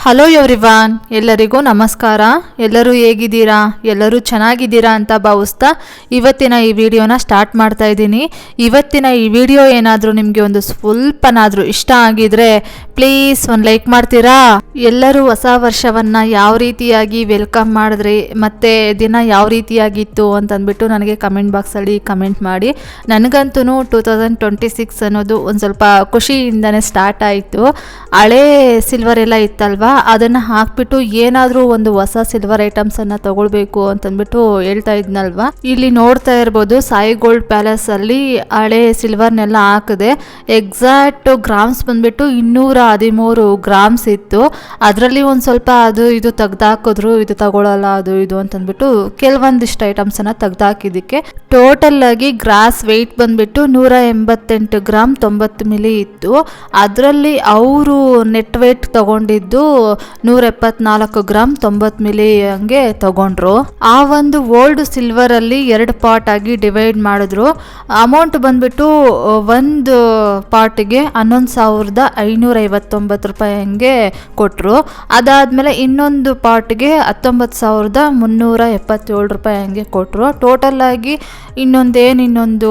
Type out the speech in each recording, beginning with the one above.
Hello everyone, ಎಲ್ಲರಿಗೂ ನಮಸ್ಕಾರ. ಎಲ್ಲರೂ ಹೇಗಿದ್ದೀರಾ? ಎಲ್ಲರೂ ಚೆನ್ನಾಗಿದ್ದೀರಾ ಅಂತ ಭಾವಿಸ್ತಾ ಇವತ್ತಿನ ಈ ವಿಡಿಯೋನ ಸ್ಟಾರ್ಟ್ ಮಾಡ್ತಾ ಇದ್ದೀನಿ. ಇವತ್ತಿನ ಈ ವಿಡಿಯೋ ಏನಾದರೂ ನಿಮಗೆ ಒಂದು ಸ್ವಲ್ಪನಾದರೂ ಇಷ್ಟ ಆಗಿದ್ರೆ ಪ್ಲೀಸ್ ಒಂದು ಲೈಕ್ ಮಾಡ್ತೀರಾ? ಎಲ್ಲರೂ ಹೊಸ ವರ್ಷವನ್ನು ಯಾವ ರೀತಿಯಾಗಿ ವೆಲ್ಕಮ್ ಮಾಡಿದ್ರಿ ಮತ್ತು ದಿನ ಯಾವ ರೀತಿಯಾಗಿತ್ತು ಅಂತಂದ್ಬಿಟ್ಟು ನನಗೆ ಕಮೆಂಟ್ ಬಾಕ್ಸಲ್ಲಿ ಕಮೆಂಟ್ ಮಾಡಿ. ನನಗಂತೂ 2026 ಅನ್ನೋದು ಒಂದು ಸ್ವಲ್ಪ ಖುಷಿಯಿಂದನೇ ಸ್ಟಾರ್ಟ್ ಆಯಿತು. ಹಳೇ ಸಿಲ್ವರ್ ಎಲ್ಲ ಇತ್ತಲ್ವ, ಅದನ್ನು ಹಾಕ್ಬಿಟ್ಟು ಏನಾದರೂ ಒಂದು ಹೊಸ ಸಿಲ್ವರ್ ಐಟಮ್ಸನ್ನು ತಗೊಳ್ಬೇಕು ಅಂತಂದ್ಬಿಟ್ಟು ಹೇಳ್ತಾ ಇದ್ನಲ್ವ. ಇಲ್ಲಿ ನೋಡ್ತಾ ಇರ್ಬೋದು, ಸಾಯಿ ಗೋಲ್ಡ್ ಪ್ಯಾಲೇಸಲ್ಲಿ ಹಳೆ ಸಿಲ್ವರ್ನೆಲ್ಲ ಹಾಕಿದೆ. ಎಕ್ಸಾಕ್ಟ್ ಗ್ರಾಮ್ಸ್ ಬಂದ್ಬಿಟ್ಟು 213 ಗ್ರಾಮ್ಸ್ ಇತ್ತು. ಅದರಲ್ಲಿ ಒಂದು ಸ್ವಲ್ಪ ಅದು ಇದು ತೆಗ್ದಾಕಿದ್ರು, ಇದು ತಗೊಳ್ಳಲ್ಲ ಅದು ಇದು ಅಂತಂದ್ಬಿಟ್ಟು ಕೆಲವೊಂದಿಷ್ಟು ಐಟಮ್ಸನ್ನು ತೆಗ್ದಾಕಿದ್ದಕ್ಕೆ ಟೋಟಲ್ ಆಗಿ ಗ್ರಾಸ್ ವೆಯ್ಟ್ ಬಂದ್ಬಿಟ್ಟು 188 ಗ್ರಾಮ್ 90 ಮಿಲಿ ಇತ್ತು. ಅದರಲ್ಲಿ ಅವರು ನೆಟ್ ವೇಟ್ ತಗೊಂಡಿದ್ದು 174 ಗ್ರಾಮ್ 90 ಮಿಲಿ ಹಂಗೆ ತಗೊಂಡ್ರು. ಆ ಒಂದು ಓಲ್ಡ್ ಸಿಲ್ವರ್ ಅಲ್ಲಿ 2 ಪಾರ್ಟ್ ಆಗಿ ಡಿವೈಡ್ ಮಾಡಿದ್ರು. ಅಮೌಂಟ್ ಬಂದ್ಬಿಟ್ಟು ಒಂದು ಪಾರ್ಟಿಗೆ 11,559 ರೂಪಾಯಿ ಹಂಗೆ ಕೊಟ್ಟರು. ಅದಾದ್ಮೇಲೆ ಇನ್ನೊಂದು ಪಾರ್ಟ್ಗೆ 19,377 ರೂಪಾಯಿ ಹಂಗೆ ಕೊಟ್ಟರು. ಟೋಟಲ್ ಆಗಿ ಇನ್ನೊಂದು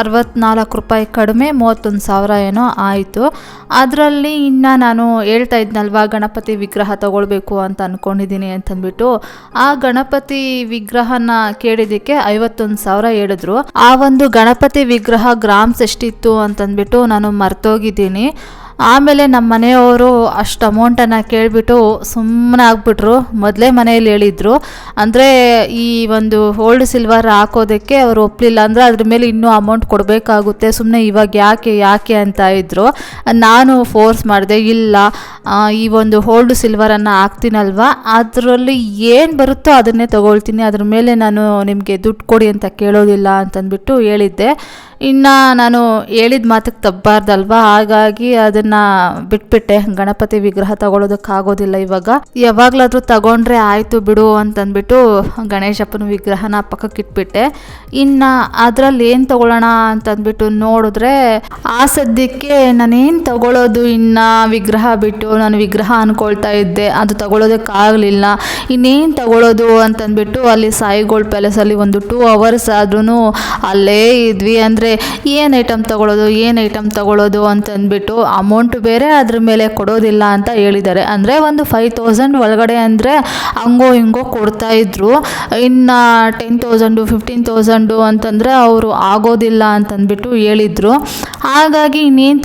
64 ರೂಪಾಯಿ ಕಡಿಮೆ 31,000 ಏನೋ ಆಯಿತು. ಅದರಲ್ಲಿ ಇನ್ನು ನಾನು ಹೇಳ್ತಾ ಇದ್ನಲ್ವ, ಗಣಪತಿ ವಿಗ್ರಹ ತಗೊಳ್ಬೇಕು ಅಂತ ಅಂದ್ಕೊಂಡಿದ್ದೀನಿ ಅಂತಂದ್ಬಿಟ್ಟು ಆ ಗಣಪತಿ ವಿಗ್ರಹನ ಕೇಳಿದ್ದಕ್ಕೆ 51,000 ಹೇಳಿದ್ರು. ಆ ಒಂದು ಗಣಪತಿ ವಿಗ್ರಹ ಗ್ರಾಮ್ಸ್ ಎಷ್ಟಿತ್ತು ಅಂತಂದ್ಬಿಟ್ಟು ನಾನು ಮರ್ತೋಗಿದ್ದೀನಿ. ಆಮೇಲೆ ನಮ್ಮ ಮನೆಯವರು ಅಷ್ಟು ಅಮೌಂಟನ್ನು ಕೇಳಿಬಿಟ್ಟು ಸುಮ್ಮನೆ ಆಗ್ಬಿಟ್ರು. ಮೊದಲೇ ಮನೆಯಲ್ಲಿ ಹೇಳಿದರು, ಅಂದರೆ ಈ ಒಂದು ಓಲ್ಡ್ ಸಿಲ್ವರ್ ಹಾಕೋದಕ್ಕೆ ಅವರು ಒಪ್ಪಲಿಲ್ಲ, ಅಂದರೆ ಅದ್ರ ಮೇಲೆ ಇನ್ನೂ ಅಮೌಂಟ್ ಕೊಡಬೇಕಾಗುತ್ತೆ, ಸುಮ್ಮನೆ ಇವಾಗ ಯಾಕೆ ಅಂತ ಇದ್ದರು. ನಾನು ಫೋರ್ಸ್ ಮಾಡಿದೆ, ಇಲ್ಲ ಈ ಒಂದು ಓಲ್ಡ್ ಸಿಲ್ವರನ್ನು ಹಾಕ್ತೀನಲ್ವ, ಅದರಲ್ಲಿ ಏನು ಬರುತ್ತೋ ಅದನ್ನೇ ತಗೊಳ್ತೀನಿ, ಅದ್ರ ಮೇಲೆ ನಾನು ನಿಮಗೆ ದುಡ್ಡು ಕೊಡಿ ಅಂತ ಕೇಳೋದಿಲ್ಲ ಅಂತಂದ್ಬಿಟ್ಟು ಹೇಳಿದ್ದೆ. ಇನ್ನು ನಾನು ಹೇಳಿದ ಮಾತಿಗೆ ತಪ್ಪಬಾರ್ದಲ್ವ, ಹಾಗಾಗಿ ಅದನ್ನು ಬಿಟ್ಬಿಟ್ಟೆ. ಗಣಪತಿ ವಿಗ್ರಹ ತಗೊಳ್ಳೋದಕ್ಕಾಗೋದಿಲ್ಲ, ಇವಾಗ ಯಾವಾಗಲಾದರೂ ತಗೊಂಡ್ರೆ ಆಯಿತು ಬಿಡು ಅಂತಂದ್ಬಿಟ್ಟು ಗಣೇಶಪ್ಪನ ವಿಗ್ರಹನ ಪಕ್ಕಕ್ಕೆ ಇಟ್ಬಿಟ್ಟೆ. ಇನ್ನು ಅದರಲ್ಲಿ ಏನು ತಗೊಳ್ಳೋಣ ಅಂತಂದ್ಬಿಟ್ಟು ನೋಡಿದ್ರೆ ಆ ಸದ್ಯಕ್ಕೆ ನಾನೇನು ತಗೊಳ್ಳೋದು, ಇನ್ನು ವಿಗ್ರಹ ಬಿಟ್ಟು ನಾನು ವಿಗ್ರಹ ಅಂದ್ಕೊಳ್ತಾ ಇದ್ದೆ, ಅದು ತಗೊಳ್ಳೋದಕ್ಕಾಗಲಿಲ್ಲ. ಇನ್ನೇನು ತಗೊಳ್ಳೋದು ಅಂತಂದ್ಬಿಟ್ಟು ಅಲ್ಲಿ ಸಾಯಿ ಗೋಲ್ಡ್ ಪ್ಯಾಲೇಸಲ್ಲಿ ಒಂದು 2 ಅವರ್ಸ್ ಆದ್ರೂ ಅಲ್ಲೇ ಇದ್ವಿ. ಅಂದರೆ ಏನು ಐಟಮ್ ತಗೊಳ್ಳೋದು ಅಂತಂದ್ಬಿಟ್ಟು ಅಮೌಂಟ್ ಬೇರೆ ಅದ್ರ ಮೇಲೆ ಕೊಡೋದಿಲ್ಲ ಅಂತ ಹೇಳಿದ್ದಾರೆ. ಅಂದರೆ ಒಂದು 5,000 ಒಳಗಡೆ ಅಂದರೆ ಹಂಗೋ ಹಿಂಗೋ ಕೊಡ್ತಾ ಇದ್ರು. ಇನ್ನು 10,000 15,000 ಅಂತಂದರೆ ಅವರು ಆಗೋದಿಲ್ಲ ಅಂತಂದ್ಬಿಟ್ಟು ಹೇಳಿದರು. ಹಾಗಾಗಿ ಇನ್ನೇನು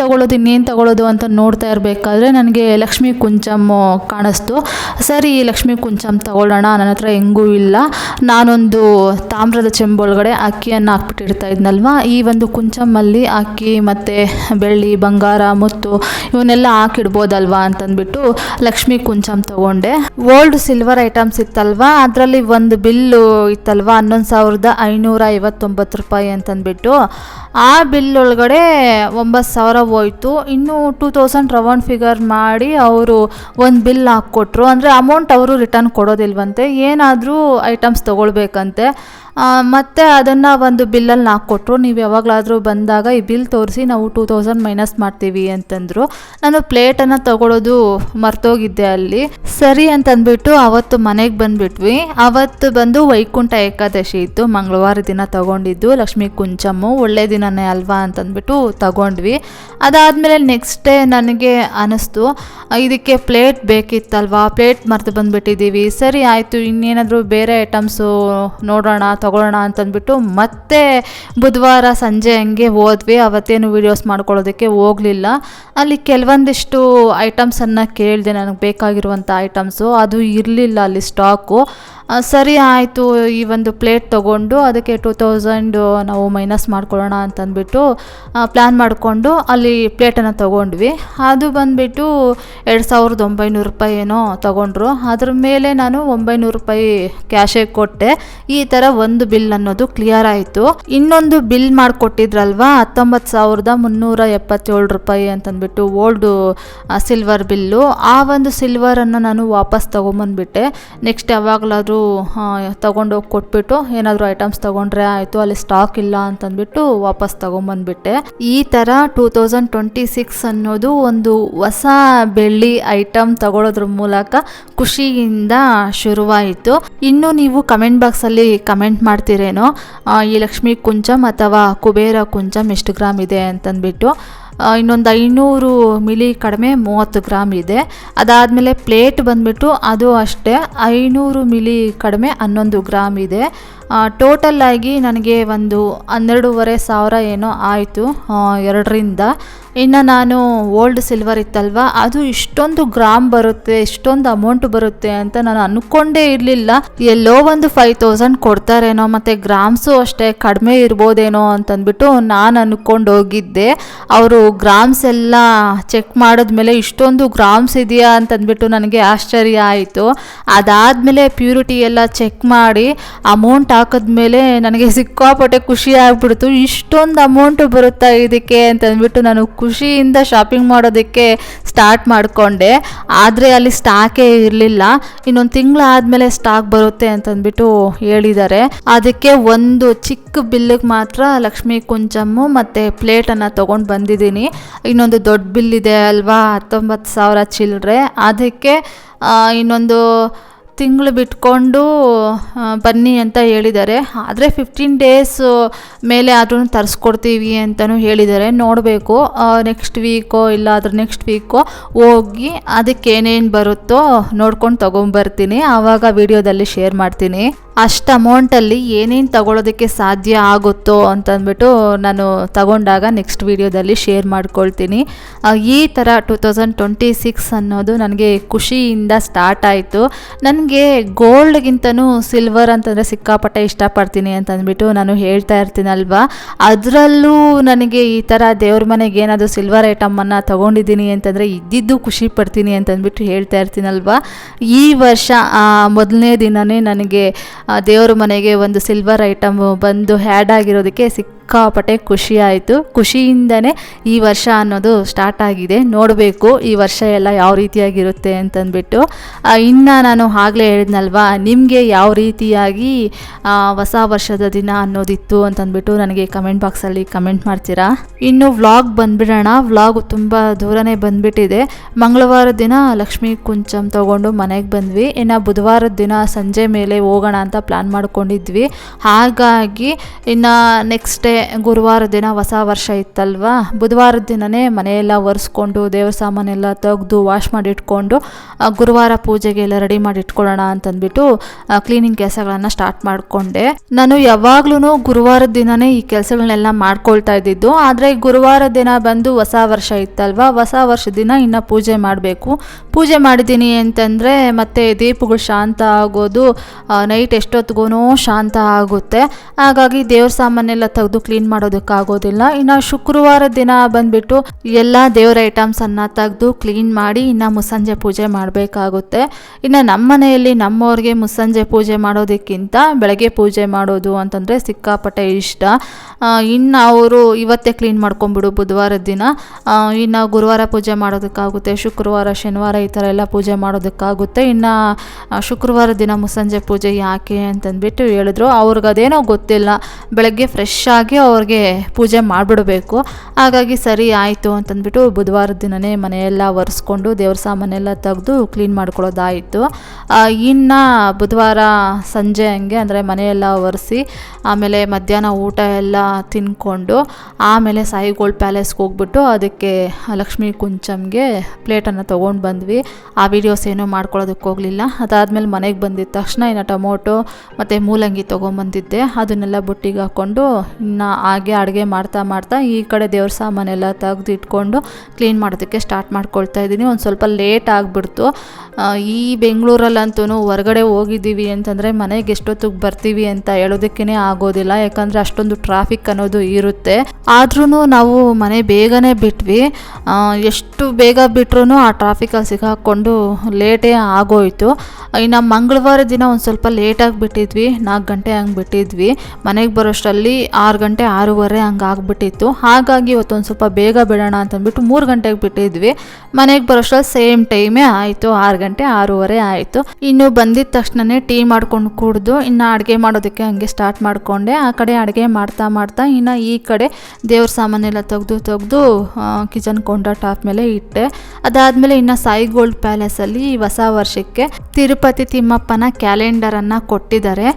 ತಗೊಳ್ಳೋದು ಅಂತ ನೋಡ್ತಾ ಇರಬೇಕಾದ್ರೆ ನನಗೆ ಲಕ್ಷ್ಮೀ ಕುಂಚಮ್ಮು ಕಾಣಿಸ್ತು. ಸರಿ, ಲಕ್ಷ್ಮೀ ಕುಂಚಮ್ ತಗೊಳ್ಳೋಣ, ನನ್ನ ಹತ್ರ ಹೆಂಗೂ ಇಲ್ಲ. ನಾನೊಂದು ತಾಮ್ರದ ಚೆಂಬೊಳಗಡೆ ಅಕ್ಕಿಯನ್ನು ಹಾಕ್ಬಿಟ್ಟಿರ್ತಾ ಇದ್ನಲ್ವ, ಈ ಒಂದು ಕುಂಚಮ್ಮಲ್ಲಿ ಅಕ್ಕಿ ಮತ್ತು ಬೆಳ್ಳಿ ಬಂಗಾರ ಮುತ್ತು ಇವನ್ನೆಲ್ಲ ಹಾಕಿಡ್ಬೋದಲ್ವಾ ಅಂತಂದ್ಬಿಟ್ಟು ಲಕ್ಷ್ಮೀ ಕುಂಚಮ್ ತಗೊಂಡೆ. ಓಲ್ಡ್ ಸಿಲ್ವರ್ ಐಟಮ್ಸ್ ಇತ್ತಲ್ವ, ಅದರಲ್ಲಿ ಒಂದು ಬಿಲ್ಲು ಇತ್ತಲ್ವ 11,559 ರೂಪಾಯಿ ಅಂತಂದ್ಬಿಟ್ಟು ಆ ಬಿಲ್ ಒಳಗಡೆ 9,000 ಹೋಯ್ತು. ಇನ್ನು 2,000 ರೌಂಡ್ ಫಿಗರ್ ಮಾಡಿ ಅವರು ಒಂದು ಬಿಲ್ ಹಾಕ್ಕೊಟ್ರು. ಅಂದರೆ ಅಮೌಂಟ್ ಅವರು ರಿಟರ್ನ್ ಕೊಡೋದಿಲ್ವಂತೆ, ಏನಾದರೂ ಐಟಮ್ಸ್ ತೊಗೊಳ್ಬೇಕಂತೆ. ಮತ್ತು ಅದನ್ನು ಒಂದು ಬಿಲ್ಲಲ್ಲಿ ಹಾಕ್ಕೊಟ್ರು. ನೀವು ಯಾವಾಗಲಾದರೂ ಬಂದಾಗ ಈ ಬಿಲ್ ತೋರಿಸಿ, ನಾವು 2,000 ಮೈನಸ್ ಮಾಡ್ತೀವಿ ಅಂತಂದರು. ನಾನು ಪ್ಲೇಟನ್ನು ತಗೊಳ್ಳೋದು ಮರ್ತೋಗಿದ್ದೆ ಅಲ್ಲಿ. ಸರಿ ಅಂತಂದ್ಬಿಟ್ಟು ಅವತ್ತು ಮನೆಗೆ ಬಂದುಬಿಟ್ವಿ. ಅವತ್ತು ಬಂದು ವೈಕುಂಠ ಏಕಾದಶಿ ಇತ್ತು, ಮಂಗಳವಾರ ದಿನ ತಗೊಂಡಿದ್ದು ಲಕ್ಷ್ಮೀ ಕುಂಚಮ್ಮು. ಒಳ್ಳೆ ದಿನನೇ ಅಲ್ವಾ ಅಂತಂದ್ಬಿಟ್ಟು ತಗೊಂಡ್ವಿ. ಅದಾದಮೇಲೆ ನೆಕ್ಸ್ಟ್ ಡೇ ನನಗೆ ಅನ್ನಿಸ್ತು, ಇದಕ್ಕೆ ಪ್ಲೇಟ್ ಬೇಕಿತ್ತಲ್ವಾ, ಪ್ಲೇಟ್ ಮರೆತು ಬಂದುಬಿಟ್ಟಿದ್ದೀವಿ. ಸರಿ ಆಯಿತು, ಇನ್ನೇನಾದರೂ ಬೇರೆ ಐಟಮ್ಸು ನೋಡೋಣ ತಗೊಳ್ಳೋಣ ಅಂತಂದ್ಬಿಟ್ಟು ಮತ್ತೆ ಬುಧವಾರ ಸಂಜೆ ಹಂಗೆ ಹೋದ್ವಿ. ಅವತ್ತೇನು ವೀಡಿಯೋಸ್ ಮಾಡ್ಕೊಳ್ಳೋದಕ್ಕೆ ಹೋಗಲಿಲ್ಲ. ಅಲ್ಲಿ ಕೆಲವೊಂದಿಷ್ಟು ಐಟಮ್ಸನ್ನು ಕೇಳಿದೆ, ನನಗೆ ಬೇಕಾಗಿರುವಂಥ ಐಟಮ್ಸು, ಅದು ಇರಲಿಲ್ಲ ಅಲ್ಲಿ ಸ್ಟಾಕು. ಸರಿ ಆಯಿತು, ಈ ಒಂದು ಪ್ಲೇಟ್ ತೊಗೊಂಡು ಅದಕ್ಕೆ 2,000 ನಾವು ಮೈನಸ್ ಮಾಡ್ಕೊಳ್ಳೋಣ ಅಂತಂದ್ಬಿಟ್ಟು ಪ್ಲ್ಯಾನ್ ಮಾಡಿಕೊಂಡು ಅಲ್ಲಿ ಪ್ಲೇಟನ್ನು ತೊಗೊಂಡ್ವಿ. ಅದು ಬಂದುಬಿಟ್ಟು 2,900 ರೂಪಾಯಿ ಏನೋ ತೊಗೊಂಡ್ರು. ಅದ್ರ ಮೇಲೆ ನಾನು 900 ರೂಪಾಯಿ ಕ್ಯಾಶೇ ಕೊಟ್ಟೆ. ಈ ಥರ ಒಂದು ಬಿಲ್ ಅನ್ನೋದು ಕ್ಲಿಯರ್ ಆಯಿತು. ಇನ್ನೊಂದು ಬಿಲ್ ಮಾಡಿಕೊಟ್ಟಿದ್ರಲ್ವ 19,377 ರೂಪಾಯಿ ಅಂತಂದ್ಬಿಟ್ಟು ಓಲ್ಡು ಸಿಲ್ವರ್ ಬಿಲ್ಲು. ಆ ಒಂದು ಸಿಲ್ವರನ್ನು ನಾನು ವಾಪಸ್ ತೊಗೊಂಬಂದ್ಬಿಟ್ಟೆ. ನೆಕ್ಸ್ಟ್ ಯಾವಾಗಲಾದರೂ ತೊಗೊಂಡೋಗಿ ಕೊಟ್ಬಿಟ್ಟು ಏನಾದರೂ ಐಟಮ್ಸ್ ತೊಗೊಂಡ್ರೆ ಆಯಿತು, ಅಲ್ಲಿ ಸ್ಟಾಕ್ ಇಲ್ಲ ಅಂತಂದ್ಬಿಟ್ಟು ವಾಪಸ್ ತೊಗೊಂಬಂದ್ಬಿಟ್ಟೆ. ಈ ಥರ 2026 ಅನ್ನೋದು ಒಂದು ಹೊಸ ಬೆಳ್ಳಿ ಐಟಮ್ ತಗೊಳ್ಳೋದ್ರ ಮೂಲಕ ಖುಷಿಯಿಂದ ಶುರುವಾಯಿತು. ಇನ್ನು ನೀವು ಕಮೆಂಟ್ ಬಾಕ್ಸಲ್ಲಿ ಕಮೆಂಟ್ ಮಾಡ್ತೀರೇನೋ ಈ ಲಕ್ಷ್ಮೀ ಕುಂಚಮ್ ಅಥವಾ ಕುಬೇರ ಕುಂಚಮ್ ಎಷ್ಟು ಗ್ರಾಮ್ ಇದೆ ಅಂತಂದ್ಬಿಟ್ಟು. ಇನ್ನೊಂದು 500 ಮಿಲಿ ಕಡಿಮೆ 30 ಗ್ರಾಮ್ ಇದೆ. ಅದಾದಮೇಲೆ ಪ್ಲೇಟ್ ಬಂದುಬಿಟ್ಟು ಅದು ಅಷ್ಟೇ 500 ಮಿಲಿ ಕಡಿಮೆ 11 ಗ್ರಾಮ್ ಇದೆ. ಟೋಟಲ್ಲಾಗಿ ನನಗೆ ಒಂದು 12,500 ಏನೋ ಆಯಿತು ಎರಡರಿಂದ. ಇನ್ನು ನಾನು ಓಲ್ಡ್ ಸಿಲ್ವರ್ ಇತ್ತಲ್ವ, ಅದು ಇಷ್ಟೊಂದು ಗ್ರಾಮ್ ಬರುತ್ತೆ, ಇಷ್ಟೊಂದು ಅಮೌಂಟ್ ಬರುತ್ತೆ ಅಂತ ನಾನು ಅಂದ್ಕೊಂಡೇ ಇರಲಿಲ್ಲ. ಎಲ್ಲೋ ಒಂದು 5,000 ಕೊಡ್ತಾರೇನೋ, ಮತ್ತು ಗ್ರಾಮ್ಸು ಅಷ್ಟೇ ಕಡಿಮೆ ಇರ್ಬೋದೇನೋ ಅಂತಂದ್ಬಿಟ್ಟು ನಾನು ಅಂದ್ಕೊಂಡು ಹೋಗಿದ್ದೆ. ಅವರು ಗ್ರಾಮ್ಸ್ ಎಲ್ಲ ಚೆಕ್ ಮಾಡಿದ್ಮೇಲೆ ಇಷ್ಟೊಂದು ಗ್ರಾಮ್ಸ್ ಇದೆಯಾ ಅಂತಂದ್ಬಿಟ್ಟು ನನಗೆ ಆಶ್ಚರ್ಯ ಆಯಿತು. ಅದಾದಮೇಲೆ ಪ್ಯೂರಿಟಿ ಎಲ್ಲ ಚೆಕ್ ಮಾಡಿ ಅಮೌಂಟ್ ಹಾಕಿದ್ಮೇಲೆ ನನಗೆ ಸಿಕ್ಕಾಪಟ್ಟೆ ಖುಷಿ ಆಗ್ಬಿಡ್ತು. ಇಷ್ಟೊಂದು ಅಮೌಂಟು ಬರುತ್ತಾ ಇದಕ್ಕೆ ಅಂತಂದ್ಬಿಟ್ಟು ನಾನು ಖುಷಿಯಿಂದ ಶಾಪಿಂಗ್ ಮಾಡೋದಕ್ಕೆ ಸ್ಟಾರ್ಟ್ ಮಾಡಿಕೊಂಡೆ. ಆದರೆ ಅಲ್ಲಿ ಸ್ಟಾಕೇ ಇರಲಿಲ್ಲ. ಇನ್ನೊಂದು ತಿಂಗಳಾದಮೇಲೆ ಸ್ಟಾಕ್ ಬರುತ್ತೆ ಅಂತಂದ್ಬಿಟ್ಟು ಹೇಳಿದ್ದಾರೆ. ಅದಕ್ಕೆ ಒಂದು ಚಿಕ್ಕ ಬಿಲ್ಲಿಗೆ ಮಾತ್ರ ಲಕ್ಷ್ಮೀ ಕುಂಚಮ್ಮು ಮತ್ತು ಪ್ಲೇಟನ್ನು ತೊಗೊಂಡು ಬಂದಿದ್ದೀನಿ. ಇನ್ನೊಂದು ದೊಡ್ಡ ಬಿಲ್ ಇದೆ ಅಲ್ವಾ, 19,000 ಚಿಲ್ಲರೆ. ಅದಕ್ಕೆ ಇನ್ನೊಂದು ತಿಂಗಳು ಬಿಟ್ಕೊಂಡು ಬನ್ನಿ ಅಂತ ಹೇಳಿದ್ದಾರೆ. ಆದರೆ 15 ಡೇಸ್ ಮೇಲೆ ಆದ್ರೂ ತರಿಸ್ಕೊಡ್ತೀವಿ ಅಂತಲೂ ಹೇಳಿದ್ದಾರೆ. ನೋಡಬೇಕು, ನೆಕ್ಸ್ಟ್ ವೀಕೋ ಇಲ್ಲ ಅದ್ರ ನೆಕ್ಸ್ಟ್ ವೀಕೋ ಹೋಗಿ ಅದಕ್ಕೇನೇನು ಬರುತ್ತೋ ನೋಡ್ಕೊಂಡು ತೊಗೊಂಬರ್ತೀನಿ. ಆವಾಗ ವಿಡಿಯೋದಲ್ಲಿ ಶೇರ್ ಮಾಡ್ತೀನಿ. ಅಷ್ಟು ಅಮೌಂಟಲ್ಲಿ ಏನೇನು ತಗೊಳ್ಳೋದಕ್ಕೆ ಸಾಧ್ಯ ಆಗುತ್ತೋ ಅಂತಂದ್ಬಿಟ್ಟು ನಾನು ತಗೊಂಡಾಗ ನೆಕ್ಸ್ಟ್ ವಿಡಿಯೋದಲ್ಲಿ ಶೇರ್ ಮಾಡ್ಕೊಳ್ತೀನಿ. ಈ ಥರ 2026 ಅನ್ನೋದು ನನಗೆ ಖುಷಿಯಿಂದ ಸ್ಟಾರ್ಟ್ ಆಯಿತು. ನನಗೆ ಗೋಲ್ಡ್ಗಿಂತನೂ ಸಿಲ್ವರ್ ಅಂತಂದರೆ ಸಿಕ್ಕಾಪಟ್ಟೆ ಇಷ್ಟಪಡ್ತೀನಿ ಅಂತಂದ್ಬಿಟ್ಟು ನಾನು ಹೇಳ್ತಾ ಇರ್ತೀನಲ್ವ. ಅದರಲ್ಲೂ ನನಗೆ ಈ ಥರ ದೇವ್ರ ಮನೆಗೆ ಏನಾದರೂ ಸಿಲ್ವರ್ ಐಟಮನ್ನು ತೊಗೊಂಡಿದ್ದೀನಿ ಅಂತಂದರೆ ಇದ್ದಿದ್ದು ಖುಷಿ ಪಡ್ತೀನಿ ಅಂತಂದ್ಬಿಟ್ಟು ಹೇಳ್ತಾ ಇರ್ತೀನಲ್ವ. ಈ ವರ್ಷ ಮೊದಲನೇ ದಿನವೇ ನನಗೆ ದೇವ್ರ ಮನೆಗೆ ಒಂದು ಸಿಲ್ವರ್ ಐಟಮ್ ಬಂದು ಹ್ಯಾಡ್ ಆಗಿರೋದಕ್ಕೆ ಸಿಕ್ಕಾಪಟ್ಟೆ ಖುಷಿ ಆಯಿತು. ಖುಷಿಯಿಂದನೇ ಈ ವರ್ಷ ಅನ್ನೋದು ಸ್ಟಾರ್ಟ್ ಆಗಿದೆ. ನೋಡಬೇಕು ಈ ವರ್ಷ ಎಲ್ಲ ಯಾವ ರೀತಿಯಾಗಿರುತ್ತೆ ಅಂತಂದ್ಬಿಟ್ಟು. ಇನ್ನು ನಾನು ಆಗಲೇ ಹೇಳಿದ್ನಲ್ವಾ, ನಿಮಗೆ ಯಾವ ರೀತಿಯಾಗಿ ಹೊಸ ವರ್ಷದ ದಿನ ಅನ್ನೋದಿತ್ತು ಅಂತಂದ್ಬಿಟ್ಟು ನನಗೆ ಕಮೆಂಟ್ ಬಾಕ್ಸಲ್ಲಿ ಕಮೆಂಟ್ ಮಾಡ್ತೀರಾ. ಇನ್ನು ವ್ಲಾಗ್ ಬಂದುಬಿಡೋಣ. ವ್ಲಾಗ್ ತುಂಬ ದೂರನೇ ಬಂದುಬಿಟ್ಟಿದೆ. ಮಂಗಳವಾರದ ದಿನ ಲಕ್ಷ್ಮೀ ಕುಂಚಮ್ ತೊಗೊಂಡು ಮನೆಗೆ ಬಂದ್ವಿ. ಇನ್ನು ಬುಧವಾರದ ದಿನ ಸಂಜೆ ಮೇಲೆ ಹೋಗೋಣ ಅಂತ ಪ್ಲ್ಯಾನ್ ಮಾಡ್ಕೊಂಡಿದ್ವಿ. ಹಾಗಾಗಿ ಇನ್ನು ನೆಕ್ಸ್ಟ್ ಡೇ ಗುರುವಾರ ದಿನ ಹೊಸ ವರ್ಷ ಇತ್ತಲ್ವಾ, ಬುಧವಾರದ ದಿನವೇ ಮನೆಯೆಲ್ಲ ಒರೆಸ್ಕೊಂಡು ದೇವ್ರ ಸಾಮಾನೆಲ್ಲ ತೆಗೆದು ವಾಶ್ ಮಾಡಿ ಇಟ್ಕೊಂಡು ಗುರುವಾರ ಪೂಜೆಗೆಲ್ಲ ರೆಡಿ ಮಾಡಿ ಇಟ್ಕೊಳ್ಳೋಣ ಅಂತಂದ್ಬಿಟ್ಟು ಕ್ಲೀನಿಂಗ್ ಕೆಲಸಗಳನ್ನು ಸ್ಟಾರ್ಟ್ ಮಾಡಿಕೊಂಡೆ. ನಾನು ಯಾವಾಗ್ಲೂ ಗುರುವಾರದ ದಿನವೇ ಈ ಕೆಲಸಗಳನ್ನೆಲ್ಲ ಮಾಡ್ಕೊಳ್ತಾ ಇದ್ದಿದ್ದು. ಆದರೆ ಗುರುವಾರ ದಿನ ಬಂದು ಹೊಸ ವರ್ಷ ಇತ್ತಲ್ವಾ, ಹೊಸ ವರ್ಷದ ದಿನ ಇನ್ನು ಪೂಜೆ ಮಾಡಬೇಕು. ಪೂಜೆ ಮಾಡಿದ್ದೀನಿ ಅಂತಂದರೆ ಮತ್ತೆ ದೀಪಗಳು ಶಾಂತ ಆಗೋದು ನೈಟ್ ಎಷ್ಟೊತ್ತಿಗೂ ಶಾಂತ ಆಗುತ್ತೆ. ಹಾಗಾಗಿ ದೇವ್ರ ಸಾಮಾನೆಲ್ಲ ತೆಗೆದು ಕ್ಲೀನ್ ಮಾಡೋದಕ್ಕಾಗೋದಿಲ್ಲ. ಇನ್ನು ಶುಕ್ರವಾರ ದಿನ ಬಂದುಬಿಟ್ಟು ಎಲ್ಲ ದೇವ್ರ ಐಟಮ್ಸನ್ನು ತೆಗೆದು ಕ್ಲೀನ್ ಮಾಡಿ ಇನ್ನು ಮುಸ್ಸಂಜೆ ಪೂಜೆ ಮಾಡಬೇಕಾಗುತ್ತೆ. ಇನ್ನು ನಮ್ಮ ಮನೆಯಲ್ಲಿ ನಮ್ಮವ್ರಿಗೆ ಮುಸ್ಸಂಜೆ ಪೂಜೆ ಮಾಡೋದಕ್ಕಿಂತ ಬೆಳಗ್ಗೆ ಪೂಜೆ ಮಾಡೋದು ಅಂತಂದರೆ ಸಿಕ್ಕಾಪಟ್ಟೆ ಇಷ್ಟ. ಇನ್ನು ಅವರು ಇವತ್ತೇ ಕ್ಲೀನ್ ಮಾಡ್ಕೊಂಬಿಡು ಬುಧವಾರದ ದಿನ, ಇನ್ನು ಗುರುವಾರ ಪೂಜೆ ಮಾಡೋದಕ್ಕಾಗುತ್ತೆ, ಶುಕ್ರವಾರ ಶನಿವಾರ ಈ ಥರ ಎಲ್ಲ ಪೂಜೆ ಮಾಡೋದಕ್ಕಾಗುತ್ತೆ. ಇನ್ನು ಶುಕ್ರವಾರ ದಿನ ಮುಸ್ಸಂಜೆ ಪೂಜೆ ಯಾಕೆ ಅಂತಂದ್ಬಿಟ್ಟು ಹೇಳಿದ್ರು. ಅವ್ರಿಗೆ ಅದೇನೋ ಗೊತ್ತಿಲ್ಲ, ಬೆಳಗ್ಗೆ ಫ್ರೆಶ್ ಆಗಿ ಅವ್ರಿಗೆ ಪೂಜೆ ಮಾಡಿಬಿಡಬೇಕು. ಹಾಗಾಗಿ ಸರಿ ಆಯಿತು ಅಂತಂದ್ಬಿಟ್ಟು ಬುಧವಾರದ ದಿನವೇ ಮನೆಯೆಲ್ಲ ಒರೆಸ್ಕೊಂಡು ದೇವ್ರ ಸಾಮಾನೆಲ್ಲ ತೆಗೆದು ಕ್ಲೀನ್ ಮಾಡ್ಕೊಳ್ಳೋದಾಯಿತು. ಇನ್ನು ಬುಧವಾರ ಸಂಜೆ ಹಂಗೆ ಅಂದರೆ ಮನೆಯೆಲ್ಲ ಒರೆಸಿ ಆಮೇಲೆ ಮಧ್ಯಾಹ್ನ ಊಟ ಎಲ್ಲ ತಿನ್ಕೊಂಡು ಆಮೇಲೆ ಸಾಯಿಗೋಲ್ಡ್ ಪ್ಯಾಲೇಸ್ಗೆ ಹೋಗ್ಬಿಟ್ಟು ಅದಕ್ಕೆ ಲಕ್ಷ್ಮೀ ಕುಂಚಮ್ಗೆ ಪ್ಲೇಟನ್ನು ತೊಗೊಂಡು ಬಂದ್ವಿ. ಆ ವಿಡಿಯೋಸ್ ಏನೂ ಮಾಡ್ಕೊಳ್ಳೋದಕ್ಕೆ ಹೋಗಲಿಲ್ಲ. ಅದಾದಮೇಲೆ ಮನೆಗೆ ಬಂದಿದ್ದ ತಕ್ಷಣ ಇನ್ನು ಟೊಮೊಟೊ ಮತ್ತು ಮೂಲಂಗಿ ತೊಗೊಂಬಂದಿದ್ದೆ. ಅದನ್ನೆಲ್ಲ ಬುಟ್ಟಿಗೆ ಹಾಕ್ಕೊಂಡು ಇನ್ನು ಹಾಗೆ ಅಡುಗೆ ಮಾಡ್ತಾ ಈ ಕಡೆ ದೇವ್ರ ಸಾಮಾನೆಲ್ಲ ತೆಗೆದು ಇಟ್ಕೊಂಡು ಕ್ಲೀನ್ ಮಾಡೋದಕ್ಕೆ ಸ್ಟಾರ್ಟ್ ಮಾಡ್ಕೊಳ್ತಾ ಇದ್ದೀನಿ. ಒಂದು ಸ್ವಲ್ಪ ಲೇಟ್ ಆಗಿಬಿಡ್ತು. ಈ ಬೆಂಗಳೂರಲ್ಲಂತೂ ಹೊರಗಡೆ ಹೋಗಿದ್ದೀವಿ ಅಂತಂದರೆ ಮನೆಗೆ ಎಷ್ಟೊತ್ತಿಗೆ ಬರ್ತೀವಿ ಅಂತ ಹೇಳೋದಕ್ಕೇ ಆಗೋದಿಲ್ಲ. ಯಾಕಂದರೆ ಅಷ್ಟೊಂದು ಟ್ರಾಫಿಕ್ ಅನ್ನೋದು ಇರುತ್ತೆ. ಆದ್ರೂ ನಾವು ಮನೆ ಬೇಗನೆ ಬಿಟ್ವಿ. ಎಷ್ಟು ಬೇಗ ಬಿಟ್ರೂ ಆ ಟ್ರಾಫಿಕಲ್ಲಿ ಸಿಕ್ಕಾಕ್ಕೊಂಡು ಲೇಟೇ ಆಗೋಯಿತು. ಇನ್ನು ಮಂಗಳವಾರ ದಿನ ಒಂದು ಸ್ವಲ್ಪ ಲೇಟಾಗಿ ಬಿಟ್ಟಿದ್ವಿ, 4 ಗಂಟೆ ಹಂಗೆ ಬಿಟ್ಟಿದ್ವಿ. ಮನೆಗೆ ಬರೋಷ್ಟರಲ್ಲಿ 6 ಗಂಟೆ 6:30 ಹಂಗೆ ಆಗ್ಬಿಟ್ಟಿತ್ತು. ಹಾಗಾಗಿ ಇವತ್ತೊಂದು ಸ್ವಲ್ಪ ಬೇಗ ಬಿಡೋಣ ಅಂತಂದ್ಬಿಟ್ಟು 3 ಗಂಟೆಗೆ ಬಿಟ್ಟಿದ್ವಿ. ಮನೆಗೆ ಬರೋಷ್ಟ್ರಲ್ಲಿ ಸೇಮ್ ಟೈಮೇ ಆಯಿತು, 6 ಗಂಟೆ 6:30 ಆಯಿತು. ಇನ್ನು ಬಂದಿದ್ದ ತಕ್ಷಣವೇ ಟೀ ಮಾಡ್ಕೊಂಡು ಕುಡಿದು ಇನ್ನು ಅಡುಗೆ ಮಾಡೋದಕ್ಕೆ ಹಂಗೆ ಸ್ಟಾರ್ಟ್ ಮಾಡಿಕೊಂಡೆ. ಆ ಕಡೆ ಅಡುಗೆ ಮಾಡ್ತಾ ಇನ್ನು ಈ ಕಡೆ ದೇವ್ರ ಸಾಮಾನೆಲ್ಲ ತೆಗೆದು ಕಿಚನ್ ಕೌಂಟರ್ ಟಾಪ್ ಮೇಲೆ ಇಟ್ಟೆ. ಅದಾದಮೇಲೆ ಇನ್ನು ಸಾಯಿ ಗೋಲ್ಡ್ ಪ್ಯಾಲೇಸಲ್ಲಿ ಹೊಸ ವರ್ಷಕ್ಕೆ ತಿರುಪತಿ ತಿಮ್ಮಪ್ಪನ ಕ್ಯಾಲೆಂಡರನ್ನು ಕೊಟ್ಟಿದ್ದಾರೆ.